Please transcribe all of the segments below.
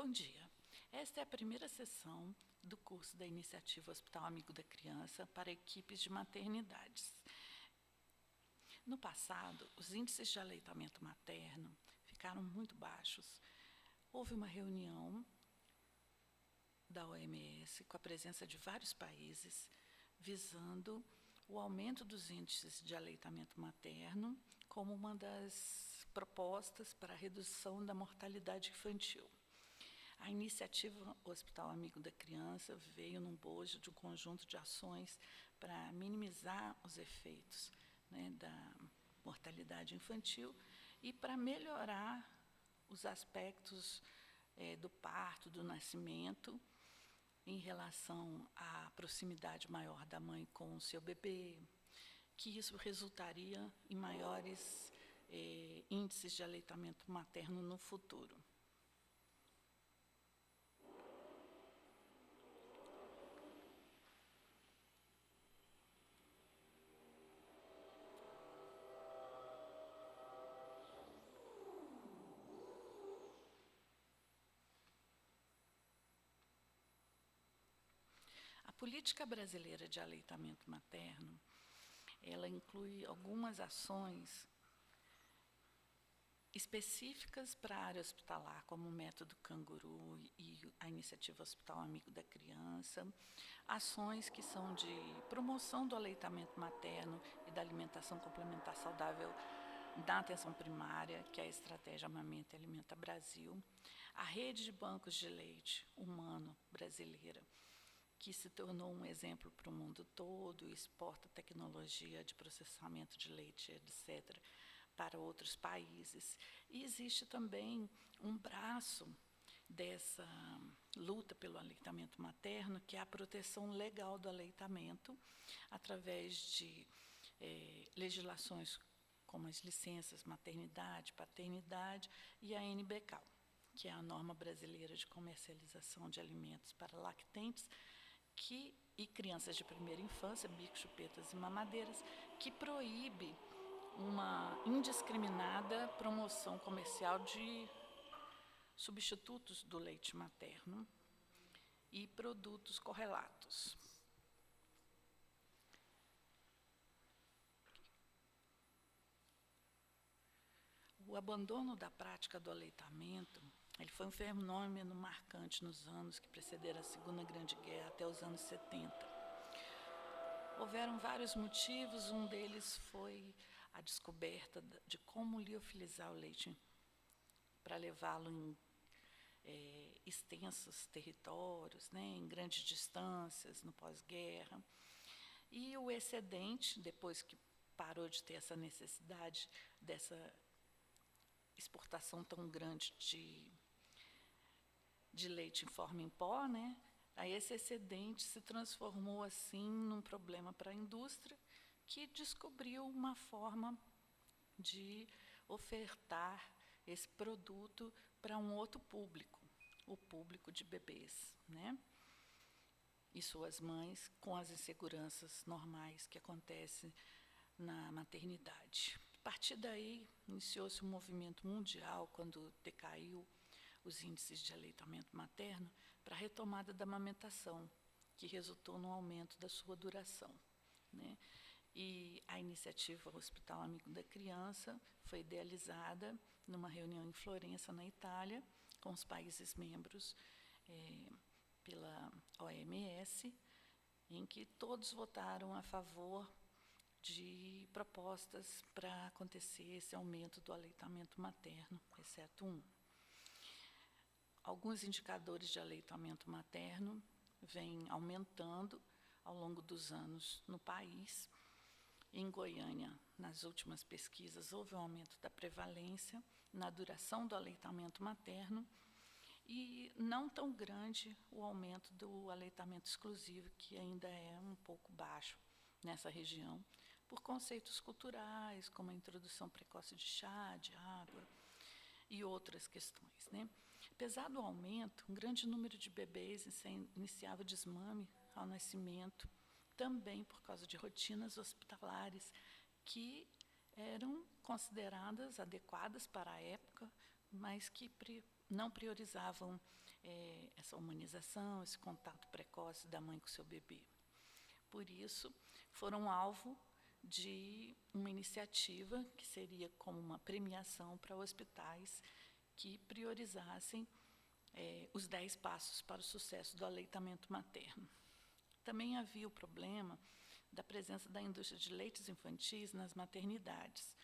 Bom dia. Esta é a primeira sessão do curso da Iniciativa Hospital Amigo da Criança para equipes de maternidades. No passado, os índices de aleitamento materno ficaram muito baixos. Houve uma reunião da OMS com a presença de vários países, visando o aumento dos índices de aleitamento materno como uma das propostas para a redução da mortalidade infantil. A iniciativa Hospital Amigo da Criança veio num bojo de um conjunto de ações para minimizar os efeitos, da mortalidade infantil e para melhorar os aspectos do parto, do nascimento, em relação à proximidade maior da mãe com o seu bebê, que isso resultaria em maiores índices de aleitamento materno no futuro. A política brasileira de aleitamento materno, ela inclui algumas ações específicas para a área hospitalar, como o método Canguru e a iniciativa Hospital Amigo da Criança, ações que são de promoção do aleitamento materno e da alimentação complementar saudável da atenção primária, que é a estratégia Amamenta e Alimenta Brasil, a rede de bancos de leite humano brasileira, que se tornou um exemplo para o mundo todo, exporta tecnologia de processamento de leite, etc., para outros países. E existe também um braço dessa luta pelo aleitamento materno, que é a proteção legal do aleitamento, através de legislações como as licenças maternidade, paternidade e a NBCAL, que é a norma brasileira de comercialização de alimentos para lactentes, e crianças de primeira infância, bicos, chupetas e mamadeiras, que proíbe uma indiscriminada promoção comercial de substitutos do leite materno e produtos correlatos. O abandono da prática do aleitamento ele foi um fenômeno marcante nos anos que precederam a Segunda Grande Guerra, até os anos 70. Houveram vários motivos, um deles foi a descoberta de como liofilizar o leite para levá-lo em extensos territórios, em grandes distâncias, no pós-guerra. E o excedente, depois que parou de ter essa necessidade dessa exportação tão grande de leite em forma em pó, aí esse excedente se transformou assim num problema para a indústria, que descobriu uma forma de ofertar esse produto para um outro público, o público de bebês, e suas mães, com as inseguranças normais que acontecem na maternidade. A partir daí, iniciou-se um movimento mundial, quando decaiu os índices de aleitamento materno, para a retomada da amamentação, que resultou no aumento da sua duração. E a iniciativa Hospital Amigo da Criança foi idealizada numa reunião em Florença, na Itália, com os países membros pela OMS, em que todos votaram a favor de propostas para acontecer esse aumento do aleitamento materno, exceto um. Alguns indicadores de aleitamento materno vêm aumentando ao longo dos anos no país. Em Goiânia, nas últimas pesquisas, houve um aumento da prevalência na duração do aleitamento materno e não tão grande o aumento do aleitamento exclusivo, que ainda é um pouco baixo nessa região, por conceitos culturais, como a introdução precoce de chá, de água e outras questões. Apesar do aumento, um grande número de bebês iniciava desmame ao nascimento, também por causa de rotinas hospitalares que eram consideradas adequadas para a época, mas que não priorizavam essa humanização, esse contato precoce da mãe com seu bebê. Por isso, foram alvo de uma iniciativa que seria como uma premiação para hospitais que priorizassem os 10 passos para o sucesso do aleitamento materno. Também havia o problema da presença da indústria de leites infantis nas maternidades,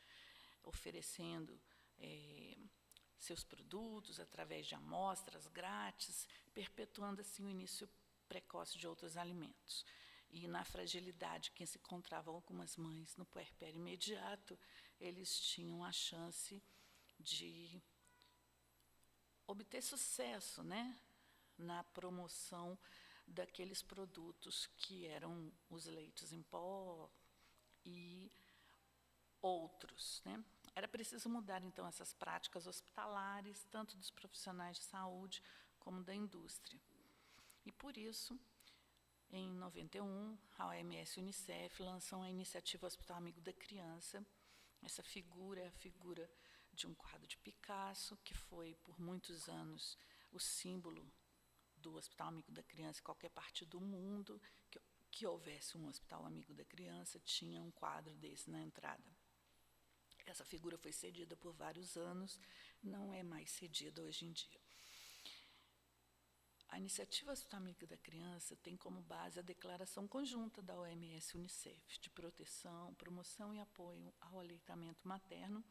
oferecendo seus produtos através de amostras grátis, perpetuando assim o início precoce de outros alimentos. E na fragilidade que se encontravam algumas mães no puerpério imediato, eles tinham a chance de obter sucesso, né, na promoção daqueles produtos que eram os leites em pó e outros, né? Era preciso mudar, então, essas práticas hospitalares, tanto dos profissionais de saúde como da indústria. E, por isso, em 91, a OMS e a Unicef lançam a iniciativa Hospital Amigo da Criança. Essa figura é a figura de um quadro de Picasso, que foi, por muitos anos, o símbolo do Hospital Amigo da Criança. Em qualquer parte do mundo que houvesse um Hospital Amigo da Criança, tinha um quadro desse na entrada. Essa figura foi cedida por vários anos, não é mais cedida hoje em dia. A iniciativa Hospital Amigo da Criança tem como base a declaração conjunta da OMS e Unicef de proteção, promoção e apoio ao aleitamento materno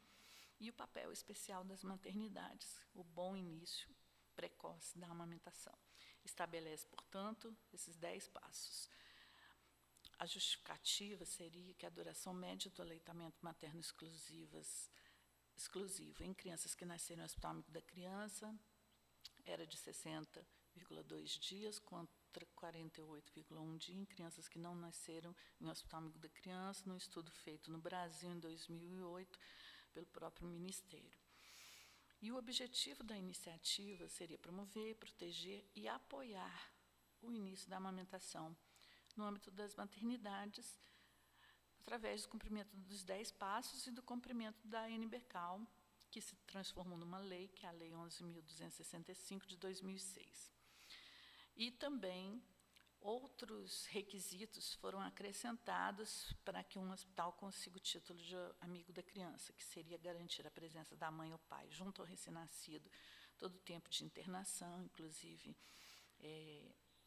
e o papel especial das maternidades, o bom início precoce da amamentação. Estabelece, portanto, esses 10 passos. A justificativa seria que a duração média do aleitamento materno exclusivo em crianças que nasceram no Hospital Amigo da Criança era de 60,2 dias, contra 48,1 dias em crianças que não nasceram em Hospital Amigo da Criança, num estudo feito no Brasil em 2008 pelo próprio Ministério. E o objetivo da iniciativa seria promover, proteger e apoiar o início da amamentação no âmbito das maternidades, através do cumprimento dos 10 passos e do cumprimento da NBCAL, que se transformou numa lei, que é a Lei 11.265, de 2006. E também outros requisitos foram acrescentados para que um hospital consiga o título de amigo da criança, que seria garantir a presença da mãe ou pai junto ao recém-nascido todo o tempo de internação, inclusive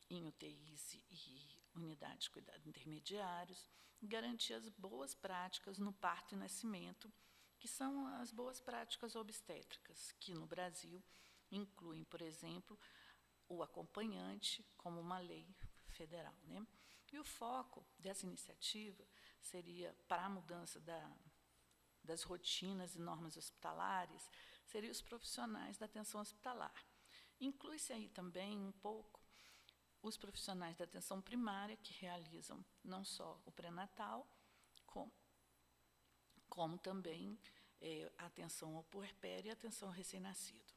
em UTIs e unidades de cuidados intermediários, garantir as boas práticas no parto e nascimento, que são as boas práticas obstétricas, que no Brasil incluem, por exemplo, o acompanhante como uma lei federal, né? E o foco dessa iniciativa seria, para a mudança das rotinas e normas hospitalares, seriam os profissionais da atenção hospitalar. Inclui-se aí também um pouco os profissionais da atenção primária, que realizam não só o pré-natal, como também a atenção ao puerpério e a atenção ao recém-nascido.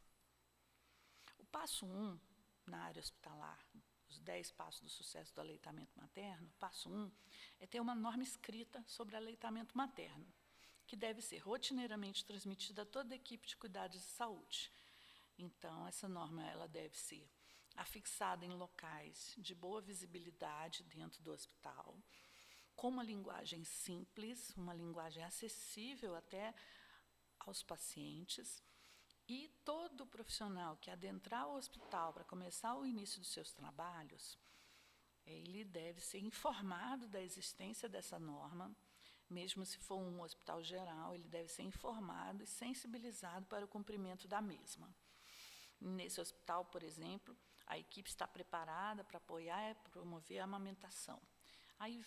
O passo 1, na área hospitalar, os 10 passos do sucesso do aleitamento materno, passo 1 é ter uma norma escrita sobre aleitamento materno, que deve ser rotineiramente transmitida a toda a equipe de cuidados de saúde. Então, essa norma ela deve ser afixada em locais de boa visibilidade dentro do hospital, com uma linguagem simples, uma linguagem acessível até aos pacientes, e todo profissional que adentrar o hospital para começar o início dos seus trabalhos, ele deve ser informado da existência dessa norma, mesmo se for um hospital geral, ele deve ser informado e sensibilizado para o cumprimento da mesma. Nesse hospital, por exemplo, a equipe está preparada para apoiar e promover a amamentação. Aí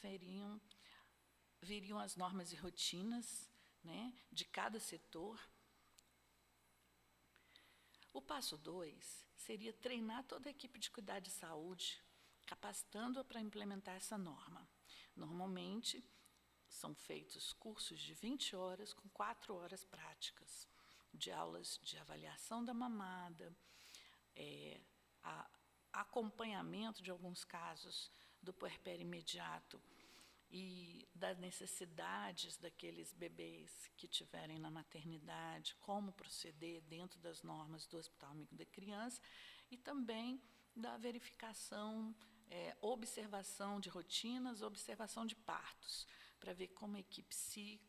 viriam as normas e rotinas, né, de cada setor. O passo 2 seria treinar toda a equipe de cuidado de saúde, capacitando-a para implementar essa norma. Normalmente, são feitos cursos de 20 horas com 4 horas práticas, de aulas de avaliação da mamada, acompanhamento de alguns casos do puerpério imediato e das necessidades daqueles bebês que tiverem na maternidade, como proceder dentro das normas do Hospital Amigo da Criança, e também da verificação, observação de rotinas, observação de partos, para ver como a equipe se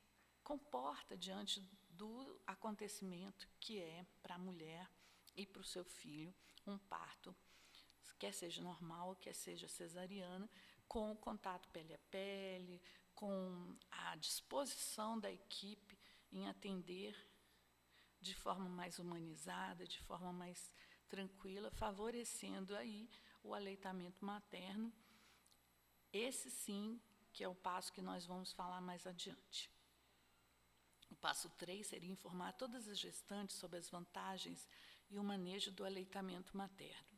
comporta diante do acontecimento que é para a mulher e para o seu filho um parto, quer seja normal, quer seja cesariana, com o contato pele a pele, com a disposição da equipe em atender de forma mais humanizada, de forma mais tranquila, favorecendo aí o aleitamento materno. Esse sim que é o passo que nós vamos falar mais adiante. O passo 3 seria informar todas as gestantes sobre as vantagens e o manejo do aleitamento materno.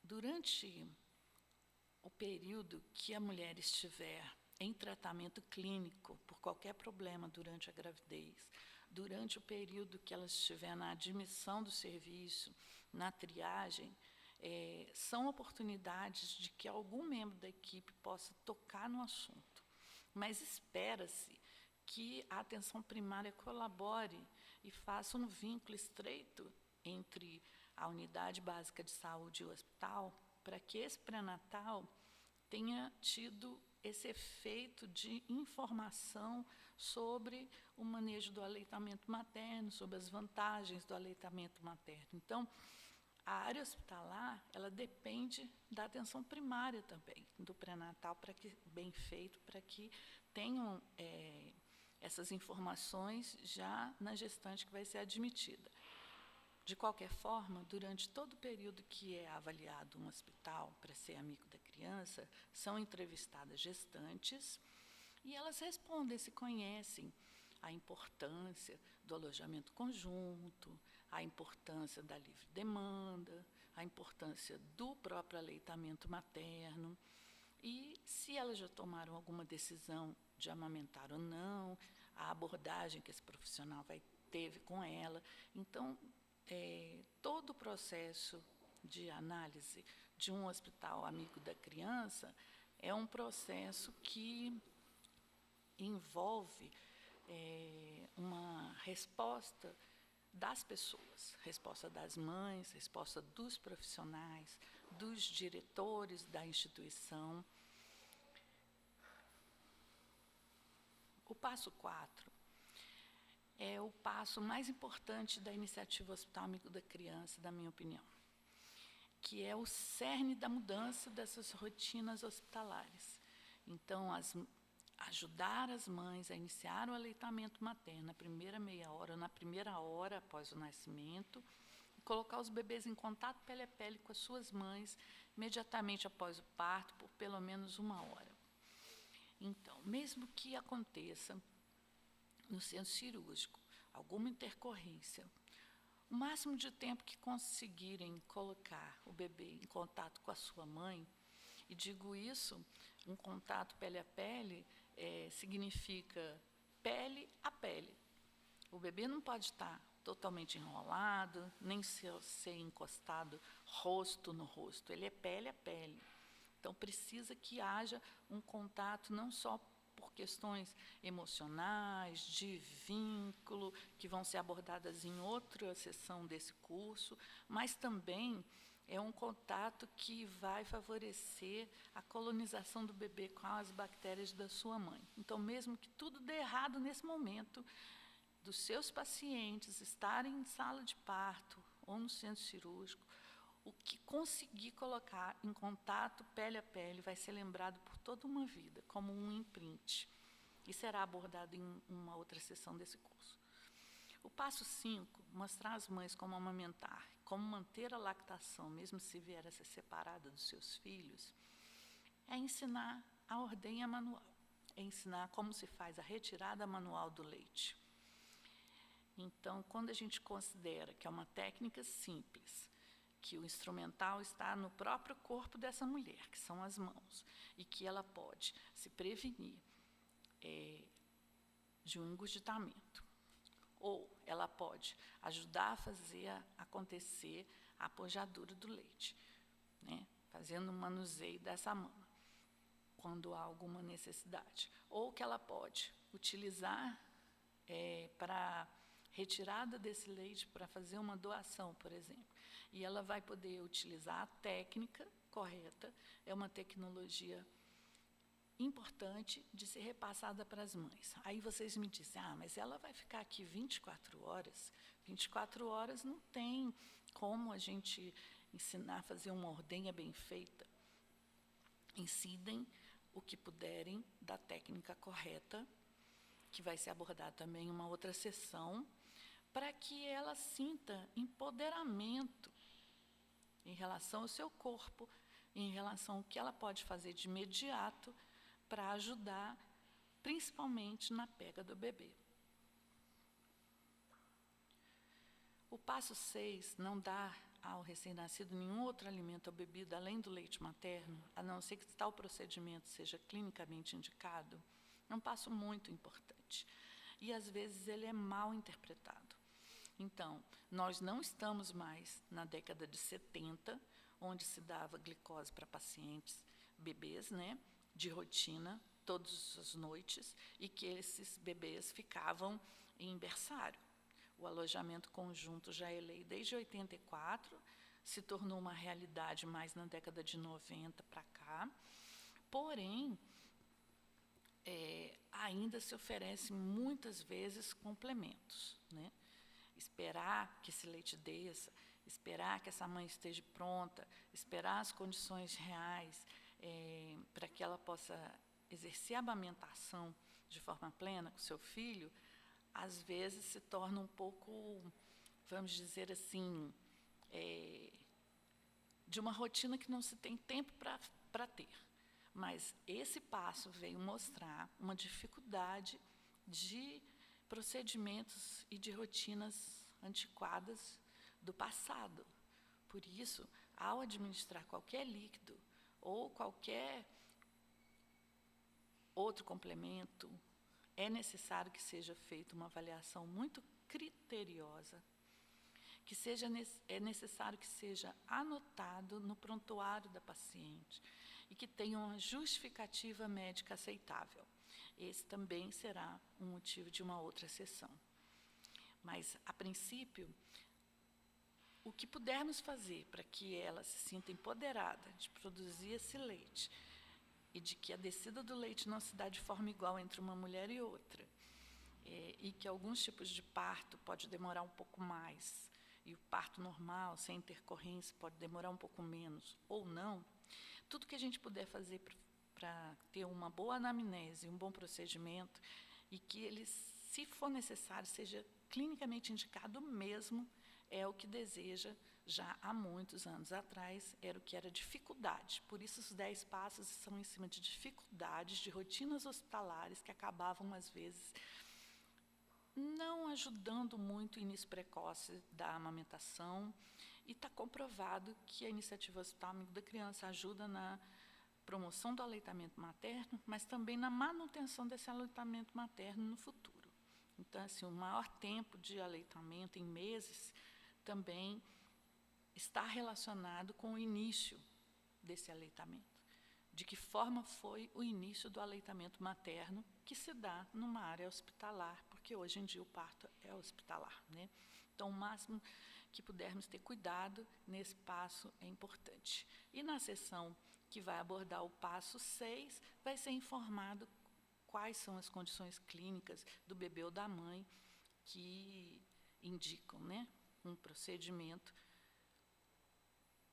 Durante o período que a mulher estiver em tratamento clínico por qualquer problema durante a gravidez, durante o período que ela estiver na admissão do serviço, na triagem, são oportunidades de que algum membro da equipe possa tocar no assunto. Mas espera-se que a atenção primária colabore e faça um vínculo estreito entre a unidade básica de saúde e o hospital, para que esse pré-natal tenha tido esse efeito de informação sobre o manejo do aleitamento materno, sobre as vantagens do aleitamento materno. Então, a área hospitalar, ela depende da atenção primária também, do pré-natal, para que bem feito, para que tenham essas informações já na gestante que vai ser admitida. De qualquer forma, durante todo o período que é avaliado um hospital para ser amigo da criança, são entrevistadas gestantes e elas respondem se conhecem a importância do alojamento conjunto, a importância da livre demanda, a importância do próprio aleitamento materno e se elas já tomaram alguma decisão de amamentar ou não, a abordagem que esse profissional teve com ela. Então, todo o processo de análise de um hospital amigo da criança é um processo que envolve uma resposta das pessoas, resposta das mães, resposta dos profissionais, dos diretores da instituição. O passo 4 é o passo mais importante da iniciativa Hospital Amigo da Criança, da minha opinião, que é o cerne da mudança dessas rotinas hospitalares. Então, ajudar as mães a iniciar o aleitamento materno na primeira meia hora, na primeira hora após o nascimento, e colocar os bebês em contato pele a pele com as suas mães, imediatamente após o parto, por pelo menos 1 hora. Então, mesmo que aconteça no centro cirúrgico alguma intercorrência, o máximo de tempo que conseguirem colocar o bebê em contato com a sua mãe, e digo isso, um contato pele a pele, significa pele a pele. O bebê não pode estar totalmente enrolado, nem ser encostado rosto no rosto, ele é pele a pele. Então, precisa que haja um contato não só por questões emocionais, de vínculo, que vão ser abordadas em outra sessão desse curso, mas também é um contato que vai favorecer a colonização do bebê com as bactérias da sua mãe. Então, mesmo que tudo dê errado nesse momento, dos seus pacientes estarem em sala de parto ou no centro cirúrgico, o que conseguir colocar em contato pele a pele vai ser lembrado por toda uma vida, como um imprint, e será abordado em uma outra sessão desse curso. O passo 5, mostrar às mães como amamentar, como manter a lactação, mesmo se vier a ser separada dos seus filhos, é ensinar a ordenha manual, é ensinar como se faz a retirada manual do leite. Então, quando a gente considera que é uma técnica simples, que o instrumental está no próprio corpo dessa mulher, que são as mãos, e que ela pode se prevenir de um engurgitamento, ou ela pode ajudar a fazer acontecer a pojadura do leite, né, fazendo um manuseio dessa mama. quando há alguma necessidade, ou que ela pode utilizar para retirada desse leite para fazer uma doação, por exemplo. E ela vai poder utilizar a técnica correta, é uma tecnologia importante de ser repassada para as mães. Aí vocês me dizem, mas ela vai ficar aqui 24 horas? 24 horas não tem como a gente ensinar a fazer uma ordenha bem feita. Ensinem o que puderem da técnica correta, que vai ser abordada também em uma outra sessão, para que ela sinta empoderamento em relação ao seu corpo, em relação ao que ela pode fazer de imediato para ajudar, principalmente na pega do bebê. O passo 6, não dar ao recém-nascido nenhum outro alimento ou bebida além do leite materno, a não ser que tal procedimento seja clinicamente indicado, é um passo muito importante. E, às vezes, ele é mal interpretado. Então, nós não estamos mais na década de 70, onde se dava glicose para pacientes bebês, né, de rotina, todas as noites, e que esses bebês ficavam em berçário. O alojamento conjunto já é lei desde 84, se tornou uma realidade mais na década de 90 para cá, porém, ainda se oferece muitas vezes complementos, né? Esperar que esse leite desça, esperar que essa mãe esteja pronta, esperar as condições reais para que ela possa exercer a amamentação de forma plena com seu filho, às vezes se torna um pouco, vamos dizer assim, de uma rotina que não se tem tempo para ter. Mas esse passo veio mostrar uma dificuldade de procedimentos e de rotinas antiquadas do passado. Por isso, ao administrar qualquer líquido ou qualquer outro complemento, é necessário que seja feita uma avaliação muito criteriosa, que é necessário que seja anotado no prontuário da paciente e que tenha uma justificativa médica aceitável. Esse também será um motivo de uma outra sessão. Mas, a princípio, o que pudermos fazer para que ela se sinta empoderada de produzir esse leite e de que a descida do leite não se dá de forma igual entre uma mulher e outra, e que alguns tipos de parto pode demorar um pouco mais, e o parto normal, sem intercorrência, pode demorar um pouco menos, ou não, tudo que a gente puder fazer para ter uma boa anamnese, um bom procedimento, e que ele, se for necessário, seja clinicamente indicado mesmo, é o que deseja já há muitos anos atrás, era o que era dificuldade. Por isso, os 10 passos são em cima de dificuldades, de rotinas hospitalares que acabavam, às vezes, não ajudando muito o início precoce da amamentação, e está comprovado que a iniciativa Hospital Amigo da Criança ajuda na promoção do aleitamento materno, mas também na manutenção desse aleitamento materno no futuro. Então, assim, o maior tempo de aleitamento, em meses, também está relacionado com o início desse aleitamento. De que forma foi o início do aleitamento materno que se dá numa área hospitalar, porque hoje em dia o parto é hospitalar, né? Então, o máximo que pudermos ter cuidado nesse passo é importante. E na sessão que vai abordar o passo 6, vai ser informado quais são as condições clínicas do bebê ou da mãe que indicam, né, um procedimento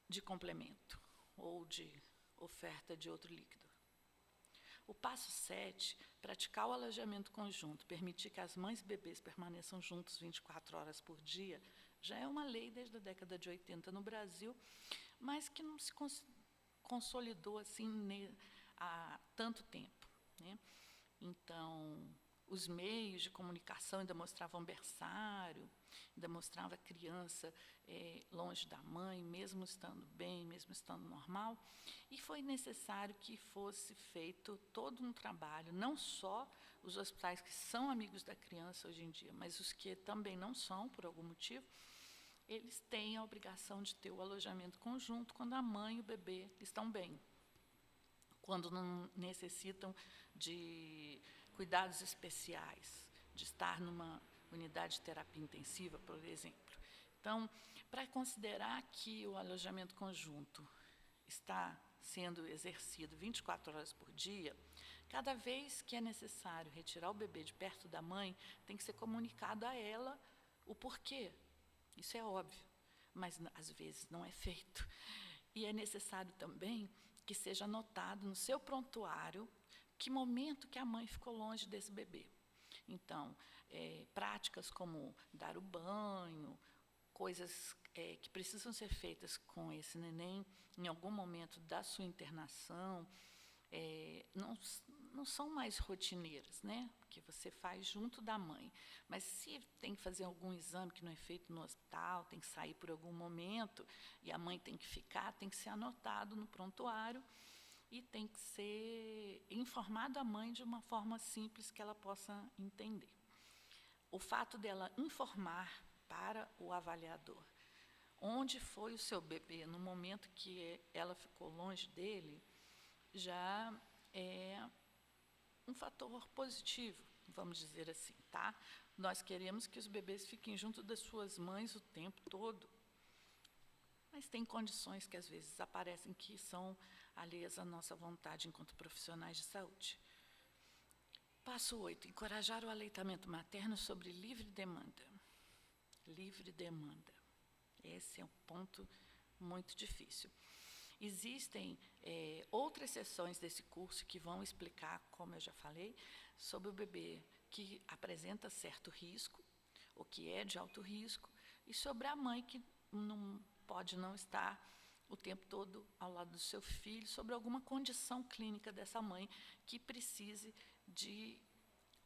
de complemento ou de oferta de outro líquido. O passo 7, praticar o alojamento conjunto, permitir que as mães e bebês permaneçam juntos 24 horas por dia, já é uma lei desde a década de 80 no Brasil, mas que não se consolidou assim há tanto tempo, né? Então, os meios de comunicação ainda mostravam berçário, ainda mostrava a criança longe da mãe, mesmo estando bem, mesmo estando normal, e foi necessário que fosse feito todo um trabalho, não só os hospitais que são amigos da criança hoje em dia, mas os que também não são, por algum motivo, eles têm a obrigação de ter o alojamento conjunto quando a mãe e o bebê estão bem. quando não necessitam de cuidados especiais, de estar numa unidade de terapia intensiva, por exemplo. Então, para considerar que o alojamento conjunto está sendo exercido 24 horas por dia, cada vez que é necessário retirar o bebê de perto da mãe, tem que ser comunicado a ela o porquê. Isso é óbvio, mas às vezes não é feito. E é necessário também que seja anotado no seu prontuário que momento que a mãe ficou longe desse bebê. Então, práticas como dar o banho, coisas que precisam ser feitas com esse neném em algum momento da sua internação, não são mais rotineiras, né? Que você faz junto da mãe. Mas se tem que fazer algum exame que não é feito no hospital, tem que sair por algum momento, e a mãe tem que ficar, tem que ser anotado no prontuário e tem que ser informado a mãe de uma forma simples que ela possa entender. O fato dela informar para o avaliador onde foi o seu bebê no momento que ela ficou longe dele, já é um fator positivo, vamos dizer assim, tá? Nós queremos que os bebês fiquem junto das suas mães o tempo todo, mas tem condições que às vezes aparecem que são alheias à nossa vontade enquanto profissionais de saúde. Passo 8, encorajar o aleitamento materno sobre livre demanda. Livre demanda. Esse é um ponto muito difícil. Existem outras sessões desse curso que vão explicar, como eu já falei, sobre o bebê que apresenta certo risco, o que é de alto risco, e sobre a mãe que não pode não estar o tempo todo ao lado do seu filho, sobre alguma condição clínica dessa mãe que precise de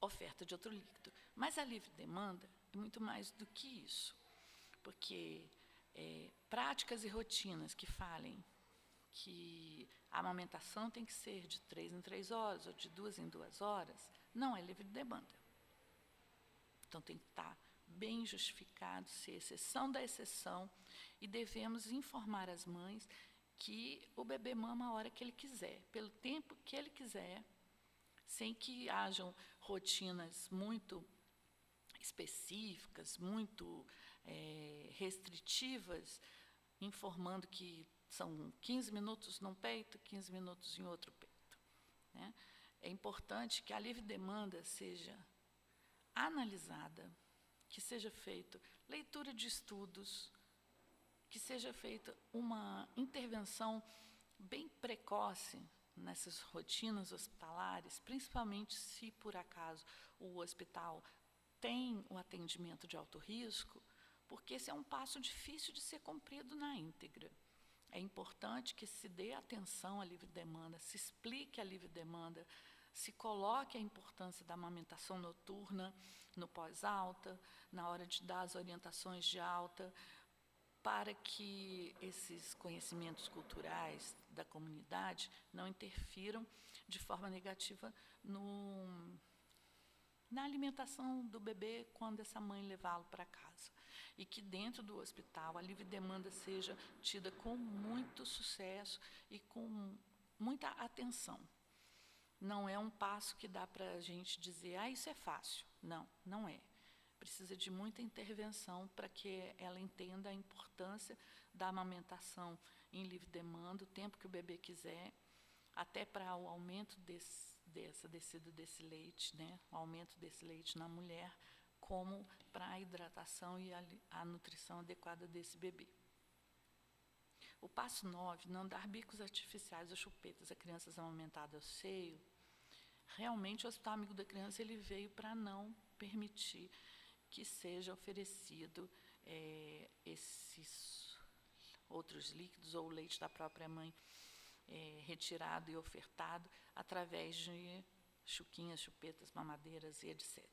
oferta de outro líquido. Mas a livre demanda é muito mais do que isso, porque práticas e rotinas que falem que a amamentação tem que ser de 3 em 3 horas ou de 2 em 2 horas, não é livre demanda. Então, tem que estar bem justificado, ser exceção da exceção, e devemos informar as mães que o bebê mama a hora que ele quiser, pelo tempo que ele quiser, sem que hajam rotinas muito específicas, muito restritivas, informando que são 15 minutos num peito, 15 minutos em outro peito, né? É importante que a livre demanda seja analisada, que seja feita leitura de estudos, que seja feita uma intervenção bem precoce nessas rotinas hospitalares, principalmente se, por acaso, o hospital tem o atendimento de alto risco, porque esse é um passo difícil de ser cumprido na íntegra. É importante que se dê atenção à livre demanda, se explique a livre demanda, se coloque a importância da amamentação noturna no pós-alta, na hora de dar as orientações de alta, para que esses conhecimentos culturais da comunidade não interfiram de forma negativa na alimentação do bebê quando essa mãe levá-lo para casa. E que dentro do hospital a livre demanda seja tida com muito sucesso e com muita atenção. Não é um passo que dá para a gente dizer, isso é fácil. Não, não é. Precisa de muita intervenção para que ela entenda a importância da amamentação em livre demanda, o tempo que o bebê quiser, até para o aumento dessa descida desse leite, né? O aumento desse leite na mulher, como para a hidratação e a nutrição adequada desse bebê. O passo 9, não dar bicos artificiais ou chupetas a crianças amamentadas ao seio. Realmente, o Hospital Amigo da Criança ele veio para não permitir que seja oferecido esses outros líquidos ou o leite da própria mãe retirado e ofertado através de chuquinhas, chupetas, mamadeiras e etc.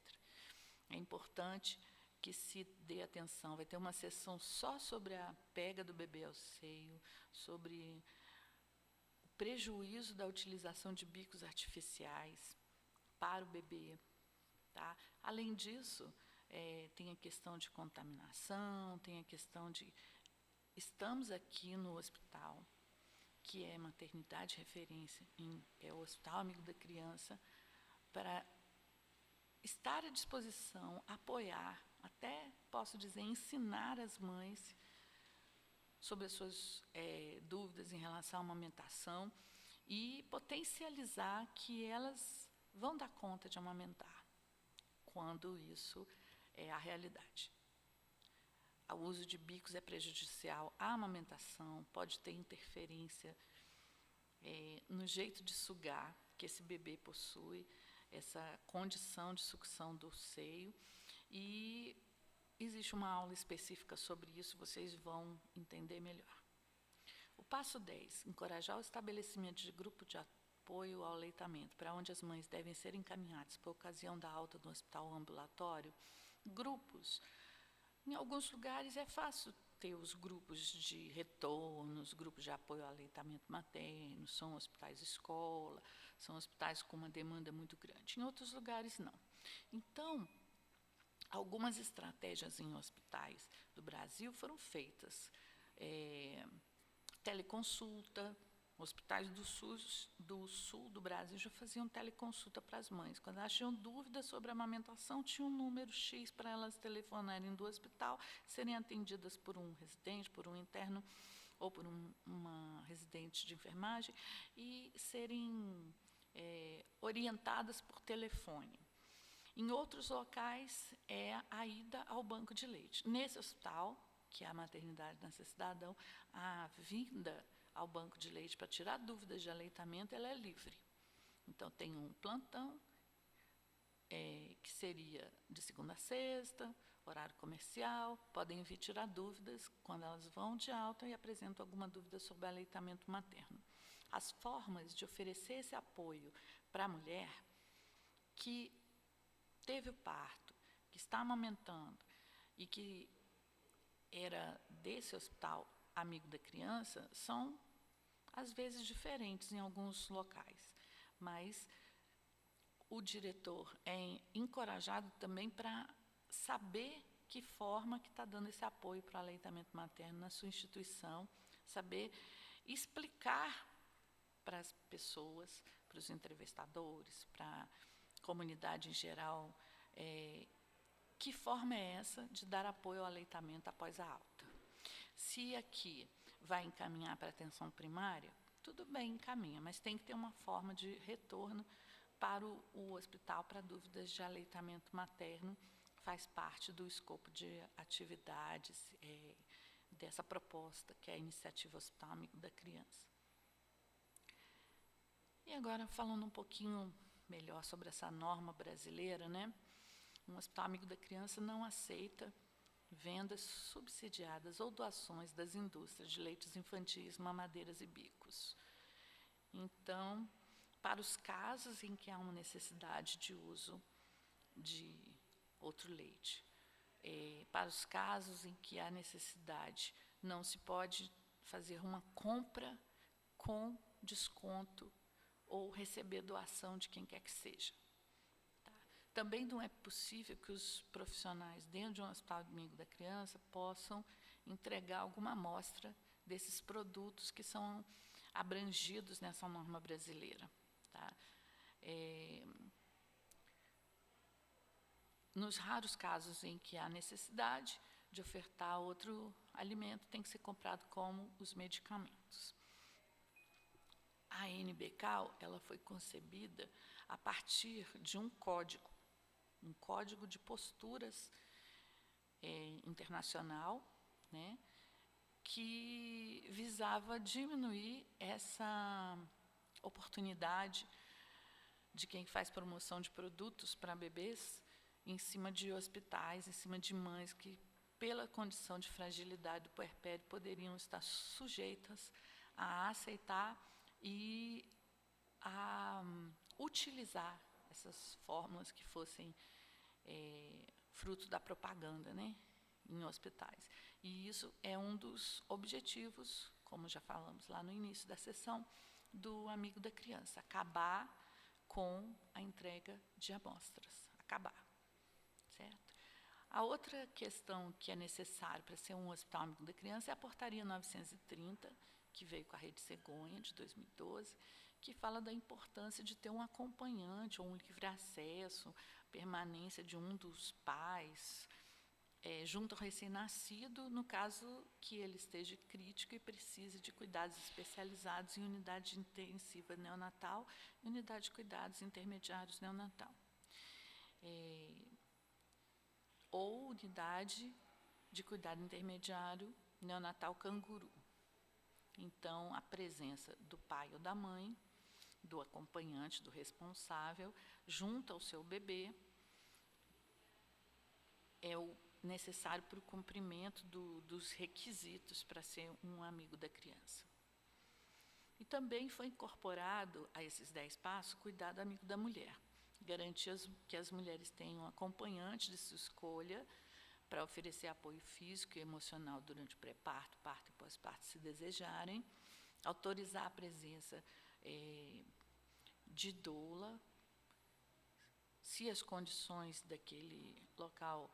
É importante que se dê atenção. Vai ter uma sessão só sobre a pega do bebê ao seio, sobre o prejuízo da utilização de bicos artificiais para o bebê. Tá? Além disso, tem a questão de contaminação, tem a questão de... Estamos aqui no hospital que é maternidade referência, é o Hospital Amigo da Criança, para estar à disposição, apoiar, até posso dizer, ensinar as mães sobre as suas dúvidas em relação à amamentação e potencializar que elas vão dar conta de amamentar, quando isso é a realidade. O uso de bicos é prejudicial à amamentação, pode ter interferência no jeito de sugar que esse bebê possui, essa condição de sucção do seio, e existe uma aula específica sobre isso, vocês vão entender melhor. O passo 10, encorajar o estabelecimento de grupo de apoio ao aleitamento, para onde as mães devem ser encaminhadas por ocasião da alta do hospital ambulatório. Grupos. Em alguns lugares é fácil ter os grupos de retorno, os grupos de apoio ao aleitamento materno, são hospitais escola, são hospitais com uma demanda muito grande. Em outros lugares, não. Então, algumas estratégias em hospitais do Brasil foram feitas. Teleconsulta, hospitais do sul do Brasil já faziam teleconsulta para as mães. Quando elas tinham dúvidas sobre a amamentação, tinha um número X para elas telefonarem do hospital, serem atendidas por um residente, por um interno ou por uma residente de enfermagem e serem orientadas por telefone. Em outros locais, é a ida ao banco de leite. Nesse hospital, que é a Maternidade Nascer Cidadão, a vinda ao banco de leite para tirar dúvidas de aleitamento, ela é livre. Então, tem um plantão, que seria de segunda a sexta, horário comercial, podem vir tirar dúvidas quando elas vão de alta e apresentam alguma dúvida sobre aleitamento materno. As formas de oferecer esse apoio para a mulher que teve o parto, que está amamentando e que era desse hospital amigo da criança, são, às vezes, diferentes em alguns locais. Mas o diretor é encorajado também para saber que forma que está dando esse apoio para o aleitamento materno na sua instituição, saber explicar para as pessoas, para os entrevistadores, para a comunidade em geral, que forma é essa de dar apoio ao aleitamento após a alta. Se aqui vai encaminhar para a atenção primária, tudo bem, encaminha, mas tem que ter uma forma de retorno para o hospital para dúvidas de aleitamento materno, faz parte do escopo de atividades dessa proposta, que é a Iniciativa Hospital Amigo da Criança. E agora, falando um pouquinho melhor sobre essa norma brasileira, né? Um hospital amigo da criança não aceita vendas subsidiadas ou doações das indústrias de leites infantis, mamadeiras e bicos. Então, para os casos em que há uma necessidade de uso de outro leite, para os casos em que há necessidade, não se pode fazer uma compra com desconto ou receber doação de quem quer que seja. Tá? Também não é possível que os profissionais dentro de um hospital amigo da criança possam entregar alguma amostra desses produtos que são abrangidos nessa norma brasileira. Tá? Nos raros casos em que há necessidade de ofertar outro alimento, tem que ser comprado como os medicamentos. A NBCAL, ela foi concebida a partir de um código de posturas internacional, né, que visava diminuir essa oportunidade de quem faz promoção de produtos para bebês em cima de hospitais, em cima de mães que, pela condição de fragilidade do puerpério, poderiam estar sujeitas a aceitar e a utilizar essas fórmulas que fossem fruto da propaganda, né, em hospitais. E isso é um dos objetivos, como já falamos lá no início da sessão, do Amigo da Criança, acabar com a entrega de amostras, acabar, certo? A outra questão que é necessária para ser um hospital amigo da criança é a portaria 930, que veio com a Rede Cegonha, de 2012, que fala da importância de ter um acompanhante ou um livre acesso, permanência de um dos pais, junto ao recém-nascido, no caso que ele esteja crítico e precise de cuidados especializados em unidade intensiva neonatal e unidade de cuidados intermediários neonatal. Ou unidade de cuidado intermediário neonatal canguru. Então, a presença do pai ou da mãe, do acompanhante, do responsável, junto ao seu bebê, é o necessário para o cumprimento dos requisitos para ser um amigo da criança. E também foi incorporado a esses 10 passos o cuidado amigo da mulher, garantir que as mulheres tenham um acompanhante de sua escolha para oferecer apoio físico e emocional durante o pré-parto, parto e pós-parto, se desejarem, autorizar a presença de doula, se as condições daquele local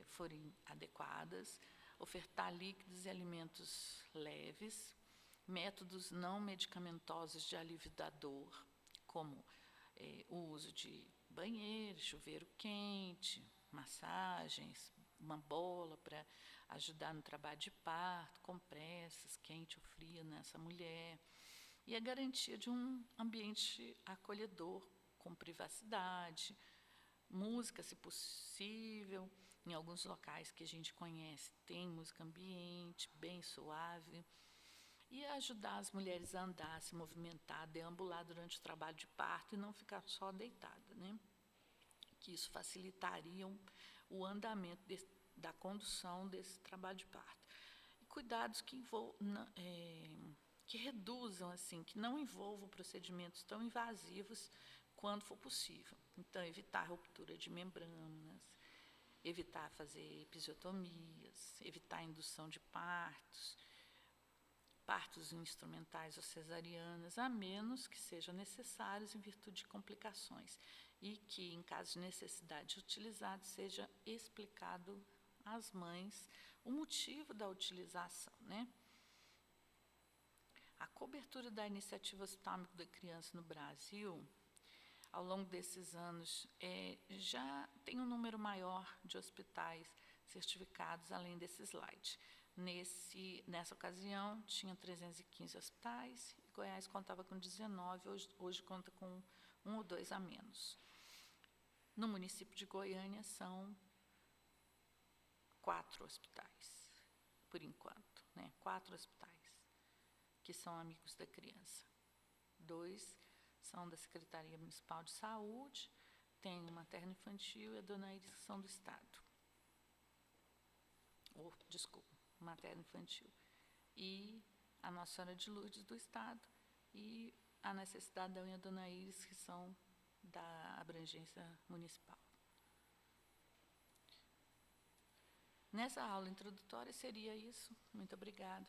forem adequadas, ofertar líquidos e alimentos leves, métodos não medicamentosos de alívio da dor, como o uso de banheiro, chuveiro quente, massagens, uma bola para ajudar no trabalho de parto, compressas, quente ou fria nessa mulher, e a garantia de um ambiente acolhedor, com privacidade, música, se possível. Em alguns locais que a gente conhece, tem música ambiente, bem suave, e ajudar as mulheres a andar, a se movimentar, a deambular durante o trabalho de parto e não ficar só deitada, né? Que isso facilitaria o andamento da condução desse trabalho de parto. E cuidados que reduzam, assim, que não envolvam procedimentos tão invasivos quando for possível. Então, evitar ruptura de membranas, evitar fazer episiotomias, evitar a indução de partos instrumentais ou cesarianas, a menos que sejam necessários em virtude de complicações, e que, em caso de necessidade de utilizado, seja explicado às mães o motivo da utilização, né? A cobertura da iniciativa Hospital Amigo da Criança no Brasil, ao longo desses anos, já tem um número maior de hospitais certificados, além desse slide. Nessa ocasião, tinha 315 hospitais, e Goiás contava com 19, hoje conta com 1 ou 2 a menos. No município de Goiânia, são 4 hospitais, por enquanto, né? 4 hospitais que são amigos da criança. 2 são da Secretaria Municipal de Saúde, tem o materno infantil e a Dona Iris, que são do Estado. Materno infantil. E a Nossa Senhora de Lourdes, do Estado, e a Necessidade da Unha Dona Iris, que são da abrangência municipal. Nessa aula introdutória seria isso. Muito obrigada.